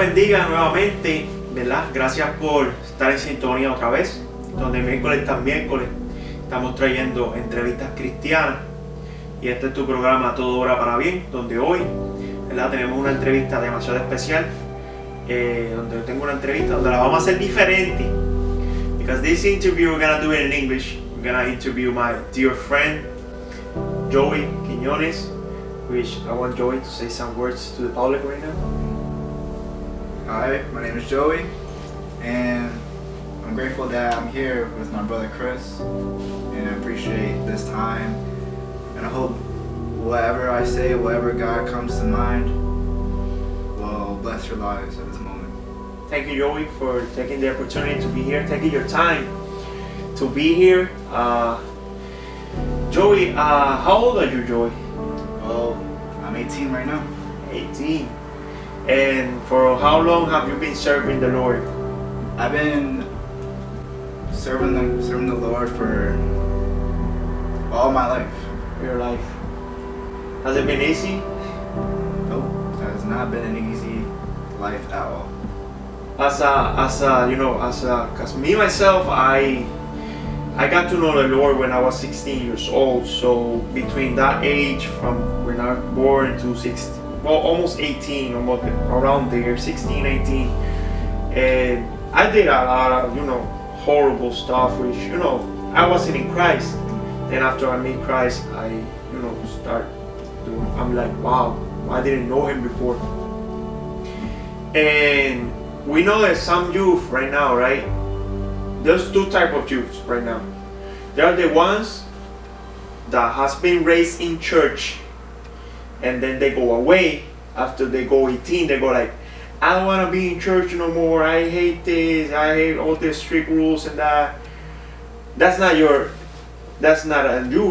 bendiga nuevamente, ¿verdad? Gracias por estar en sintonía otra vez, donde miércoles tras miércoles estamos trayendo entrevistas cristianas y este es tu programa Todo Obra para Bien, donde hoy, ¿verdad? Tenemos una entrevista demasiado especial, donde tengo una entrevista donde la vamos a hacer diferente, because this interview we're gonna do it in English. We're gonna interview my dear friend Joey Quiñones, which I want Joey to say some words to the public right now. Hi, my name is Joey, and I'm grateful that I'm here with my brother Chris, and I appreciate this time, and I hope whatever I say, whatever God comes to mind, will bless your lives at this moment. Thank you, Joey, for taking the opportunity to be here, taking your time to be here. Joey, how old are you, Joey? Well, I'm 18 right now. 18. And for how long have you been serving the Lord? I've been serving the Lord for all my life. Your life. Has it been easy? Nope, it has not been an easy life at all. Cause me myself, I got to know the Lord when I was 16 years old. So between that age, from when I was born to 16, well, almost 18, almost around there, 16, 18, and I did a lot of, horrible stuff, which, I wasn't in Christ. Then after I met Christ, I, start doing, I'm like, wow, I didn't know Him before. And we know that some youth right now, right? There's two types of youths right now. There are the ones that has been raised in church, and then they go away after they go 18. They go like, I don't want to be in church no more. I hate this. I hate all the strict rules and that. That's not you,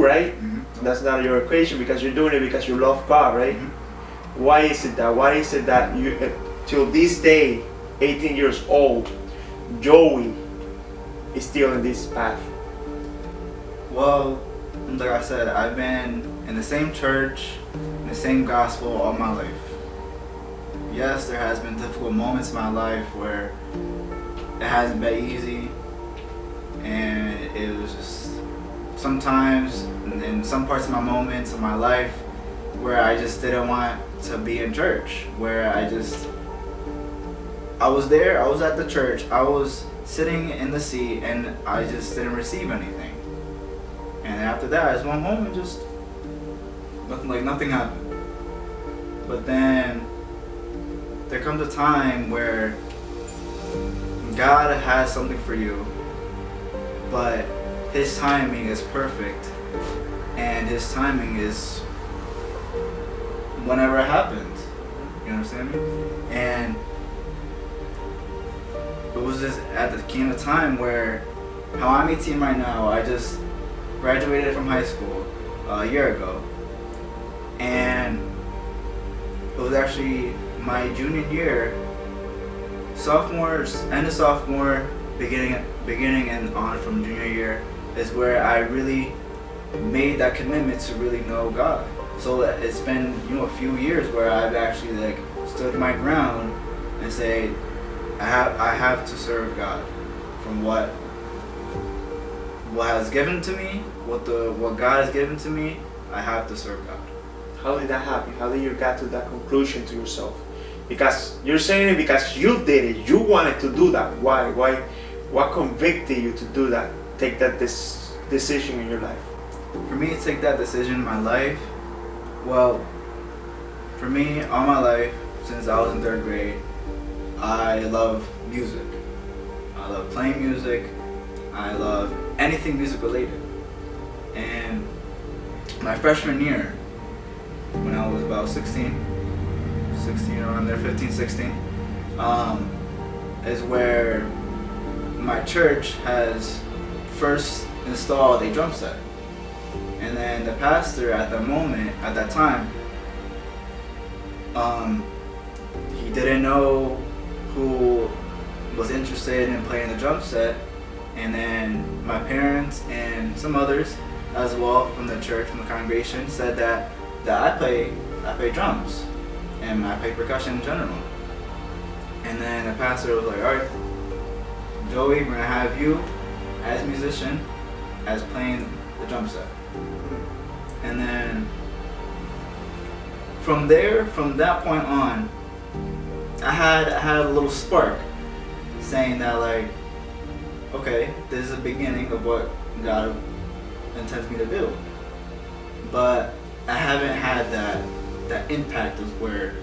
right? Mm-hmm. That's not your equation, because you're doing it because you love God, right? Mm-hmm. Why is it that? Why is it that you, till this day, 18 years old, Joey is still in this path? Well, like I said, I've been in the same church, in the same gospel all my life. Yes, there has been difficult moments in my life where it hasn't been easy, and it was just sometimes in some parts of my moments of my life where I just didn't want to be in church, where I was there, I was at the church, I was sitting in the seat, and I just didn't receive anything. And after that, I just went home and just nothing happened. But then there comes a time where God has something for you, but His timing is perfect, and His timing is whenever it happens. You understand me? And it was just at the came a time where, how I'm 18 right now, I just graduated from high school a year ago, and it was actually my junior year, end of sophomore, beginning and on from junior year is where I really made that commitment to really know God. So it's been a few years where I've actually stood my ground and say I have to serve God from what has given to me, what God has given to me. I have to serve God. How did that happen? How did you get to that conclusion to yourself? Because you're saying it because you did it. You wanted to do that. Why? What convicted you to do that? Take that decision in your life. For me to take that decision in my life, well, for me, all my life, since I was in 3rd grade, I love music. I love playing music. I love anything music related. And my freshman year, when I was about 16 around there, 15, 16, is where my church has first installed a drum set. And then the pastor at that time, he didn't know who was interested in playing the drum set, and then my parents and some others as well from the church, from the congregation, said that I play drums and I play percussion in general. And then the pastor was like, all right, Joey, we're gonna have you as musician, as playing the drum set. And then from that point on, I had a little spark saying that, like, okay, this is the beginning of what God intends me to do. But I haven't had that impact of where,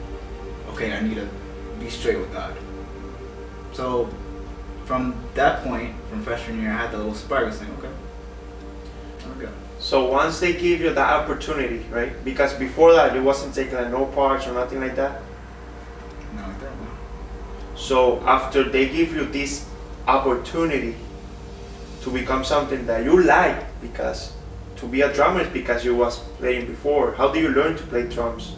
okay, I need to be straight with God. So from that point, from freshman year, I had that little spark of saying, okay, there we go. So once they give you that opportunity, right? Because before that, you wasn't taking like, no parts or nothing like that. Not like that, no. So after they give you this opportunity to become something that you like, because to be a drummer is because you was playing before. How do you learn to play drums?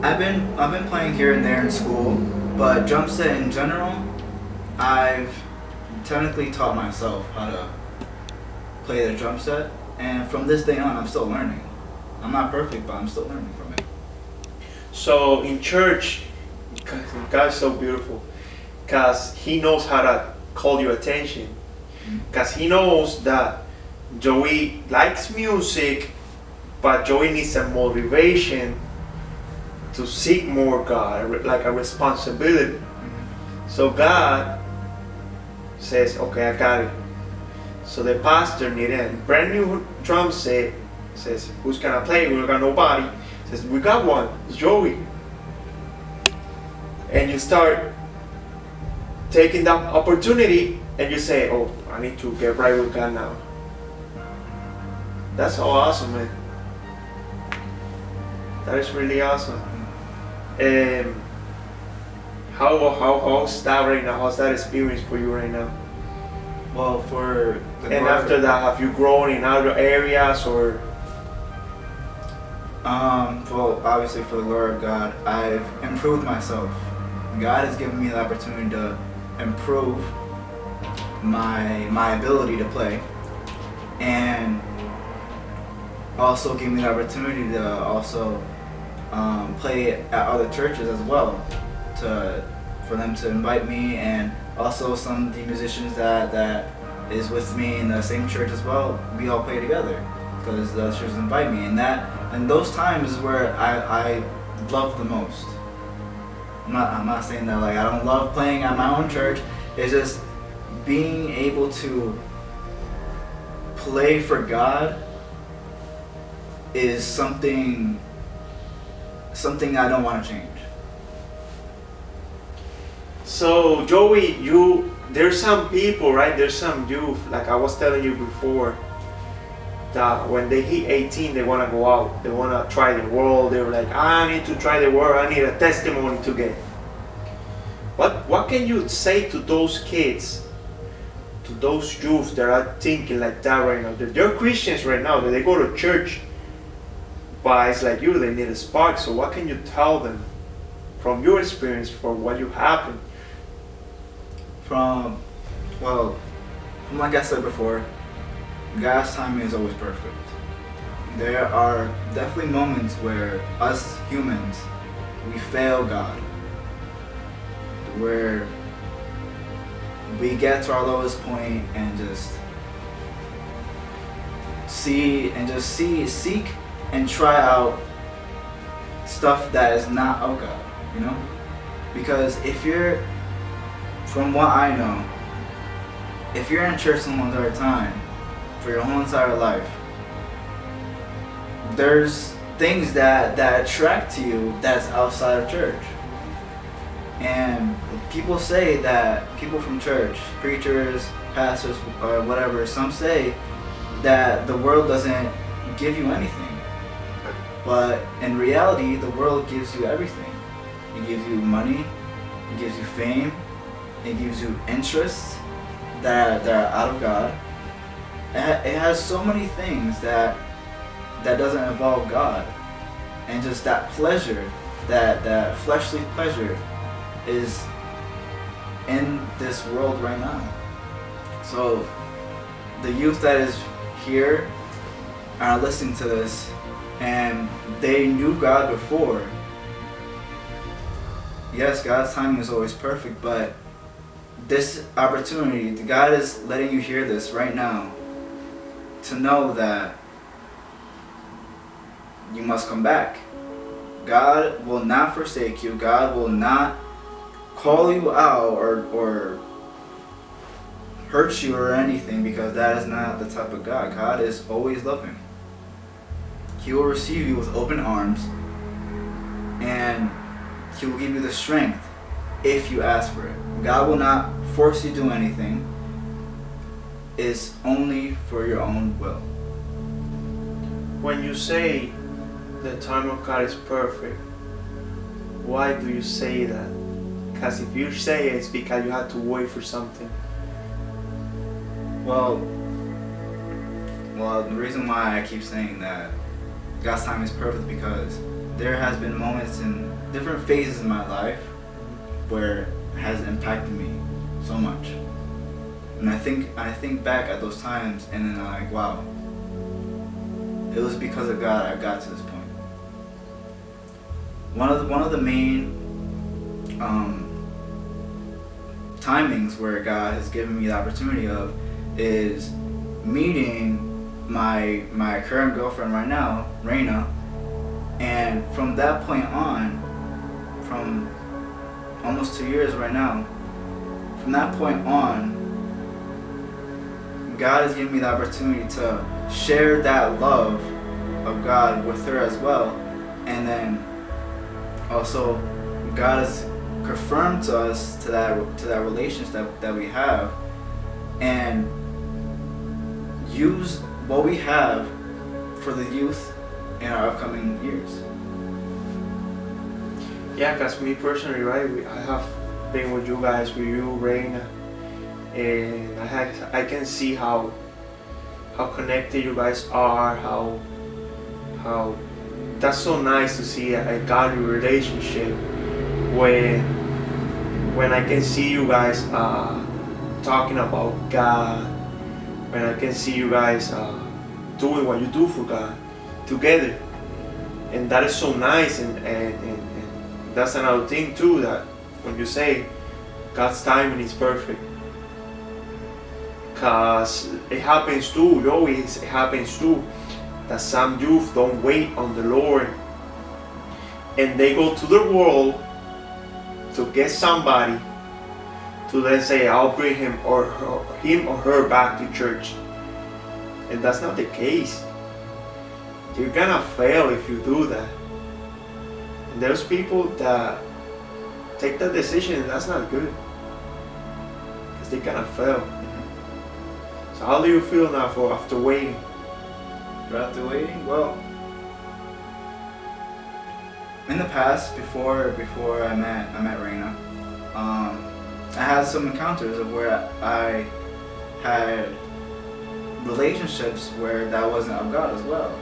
I've been playing here and there in school, but drum set in general, I've technically taught myself how to play the drum set, and from this day on, I'm still learning. I'm not perfect, but I'm still learning from it. So in church, God's so beautiful, because He knows how to call your attention, because He knows that Joey likes music, but Joey needs a motivation to seek more God, like a responsibility. So God says, okay, I got it. So the pastor needed a brand new drum set. Says, who's gonna play? We got nobody. Says, we got one. It's Joey. And you start taking that opportunity, and you say, oh, I need to get right with God now. That's so awesome, man. That is really awesome. How's that right now? How's that experience for you right now? Well, for the And after that, have you grown in other areas or? Well, obviously for the glory of God, I've improved myself. God has given me the opportunity to improve my ability to play, and also give me the opportunity to also play at other churches as well, for them to invite me, and also some of the musicians that is with me in the same church as well. We all play together because the churches invite me, and those times is where I love the most. I'm not saying that like I don't love playing at my own church. It's just being able to play for God is something I don't want to change. So Joey, there's some people, right? There's some youth, like I was telling you before, that when they hit 18, they want to go out. They want to try the world. They're like, I need to try the world. I need a testimony to get. What can you say to those kids, to those youth that are thinking like that right now? They're Christians right now. They go to church, but it's like you, they need a spark. So what can you tell them from your experience, from what you happened? From like I said before, God's timing is always perfect. There are definitely moments where us humans, we fail God. Where we get to our lowest point and just seek and try out stuff that is not of God, you know? Because from what I know, if you're in church some entire time, for your whole entire life, there's things that attract to you that's outside of church. And people say that, people from church, preachers, pastors, or whatever, some say that the world doesn't give you anything. But in reality, the world gives you everything. It gives you money, it gives you fame, it gives you interests that are out of God. It has so many things that doesn't involve God. And just that pleasure, that fleshly pleasure is in this world right now. So the youth that is here are listening to this and they knew God before, yes, God's timing is always perfect, but this opportunity, God is letting you hear this right now to know that you must come back. God will not forsake you. God will not call you out or hurt you or anything, because that is not the type of God. God is always loving. He will receive you with open arms, and He will give you the strength if you ask for it. God will not force you to do anything. It's only for your own will. When you say the time of God is perfect, why do you say that? Because if you say it's because you had to wait for something. Well, the reason why I keep saying that God's time is perfect, because there has been moments in different phases in my life where it has impacted me so much. And I think back at those times, and then I'm like, wow, it was because of God I got to this point. One of the main timings where God has given me the opportunity of is meeting my current girlfriend right now, Reina, and from that point on, from almost 2 years right now, from that point on, God has given me the opportunity to share that love of God with her as well. And then also God has confirmed to us to that relationship that we have, and use what we have for the youth in our upcoming years. Yeah, because me personally, right, I have been with you guys, with you, Reina, and I can see how connected you guys are, how that's so nice to see a godly relationship when I can see you guys talking about God, when I can see you guys doing what you do for God together, and that is so nice. And that's another thing too, that when you say God's timing is perfect, because it happens too, always it happens too, that some youth don't wait on the Lord, and they go to the world to get somebody to then say, I'll bring him or her back to church. And that's not the case. You're gonna fail if you do that. And there's people that take that decision, and that's not good, because they're gonna fail. So how do you feel now after waiting? After waiting, well, in the past, before I met Reina, I had some encounters of where I had relationships where that wasn't of God as well.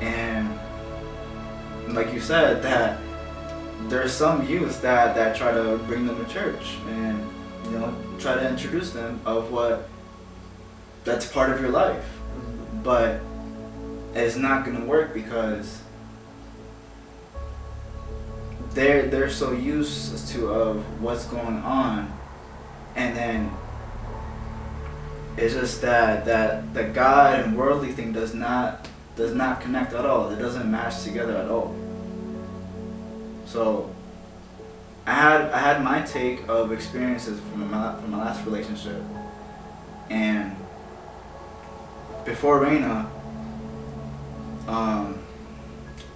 And like you said, that there's some youth that try to bring them to church and, you know, try to introduce them of what that's part of your life. But it's not gonna work, because they're so used to of what's going on, and then it's just that the God and worldly thing does not connect at all. It doesn't match together at all. So I had my take of experiences from my last relationship, and before Reina,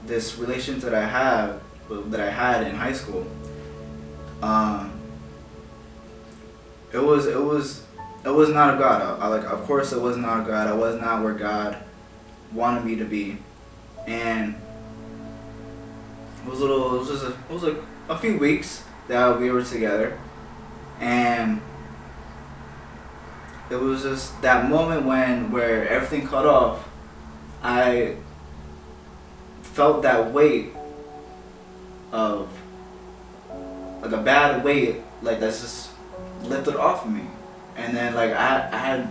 this relationship that I had in high school, it was not of God. Of course it was not of God. I was not where God wanted me to be, and it was like a few weeks that we were together, and it was just that moment where everything cut off. I felt that weight of, like, a bad weight, like, that's just lifted off of me. And then, like, I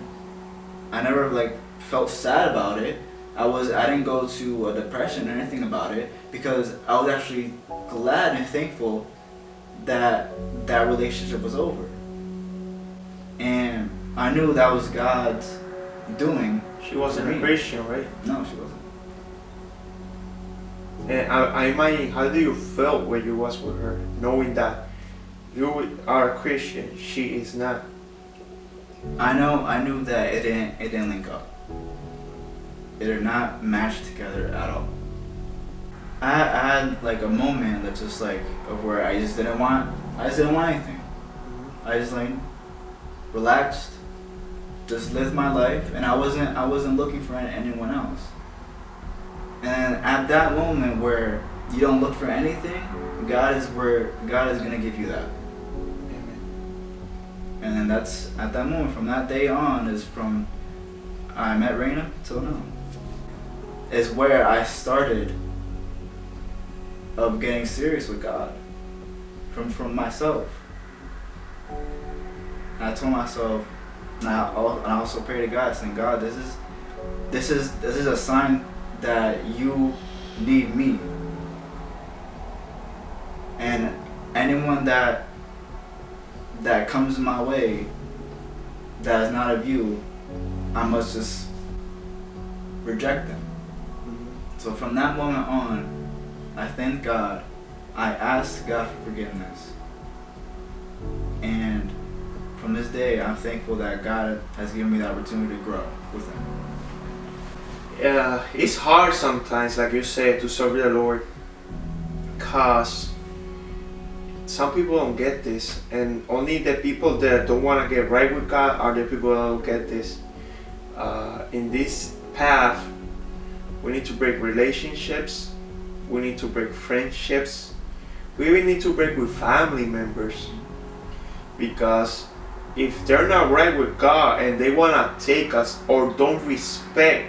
never, like, felt sad about it. I didn't go to a depression or anything about it, because I was actually glad and thankful that relationship was over. And I knew that was God's doing. She wasn't for a me. Christian, right? No, she wasn't. And I imagine, how do you feel when you was with her, knowing that you are a Christian, she is not? I knew that it didn't link up. It did not match together at all. I had like a moment that just like of where I just didn't want anything. I just like relaxed, just lived my life, and I wasn't looking for anyone else. And at that moment where you don't look for anything, God is gonna give you that. Amen. And then that's at that moment, from that day on, is from I met Raina till now, is where I started of getting serious with God from myself. And I told myself, and I also pray to God, saying, God, this is a sign that you need me. And anyone that comes my way that is not of you, I must just reject them. So from that moment on, I thank God. I asked God for forgiveness. And from this day, I'm thankful that God has given me the opportunity to grow with Him. Yeah, it's hard sometimes, like you said, to serve the Lord, because some people don't get this, and only the people that don't want to get right with God are the people that don't get this. In this path, we need to break relationships, we need to break friendships, we even need to break with family members, because if they're not right with God and they want to take us or don't respect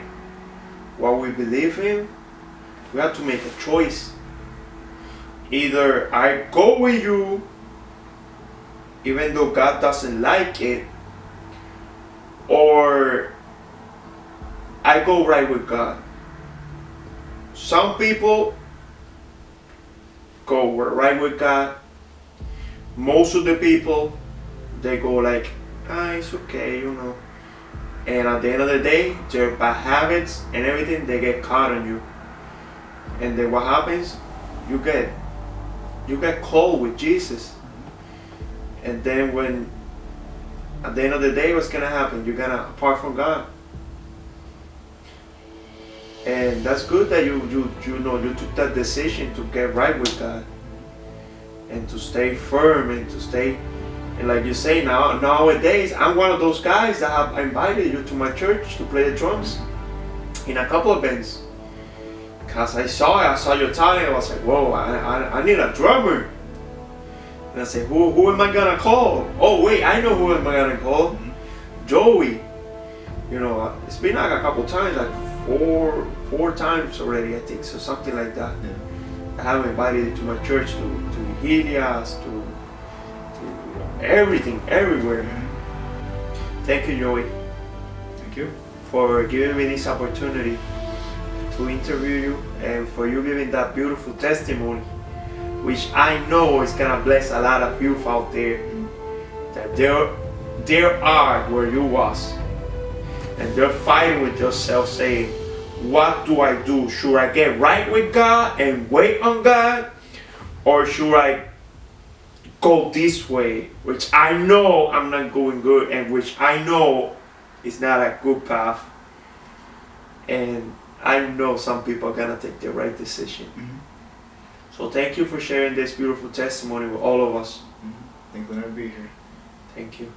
what we believe in, we have to make a choice. Either I go with you even though God doesn't like it, or I go right with God. Some people go right with God. Most of the people, they go like, it's okay, you know. And at the end of the day, their bad habits and everything, they get caught on you. And then what happens? You get cold with Jesus. And then when, at the end of the day, what's gonna happen? You're gonna apart from God. And that's good that you took that decision to get right with God and to stay firm and to stay. And like you say, nowadays, I'm one of those guys that have invited you to my church to play the drums in a couple of bands. Because I saw your talent, I was like, whoa, I need a drummer. And I said, who am I gonna call? Oh wait, I know who am I gonna call. Joey. You know, it's been like a couple times, like four times already, I think, so something like that. Yeah. I have invited you to my church, to Helias, to everything, everywhere. Thank you, Joey. Thank you. For giving me this opportunity to interview you and for you giving that beautiful testimony, which I know is gonna bless a lot of youth out there, that they are where you was, and they're fighting with themselves, saying, what do I do? Should I get right with God and wait on God, or should I go this way, which I know I'm not going good, and which I know is not a good path? And I know some people are gonna take the right decision. So thank you for sharing this beautiful testimony with all of us. Thankful to be here. Thank you.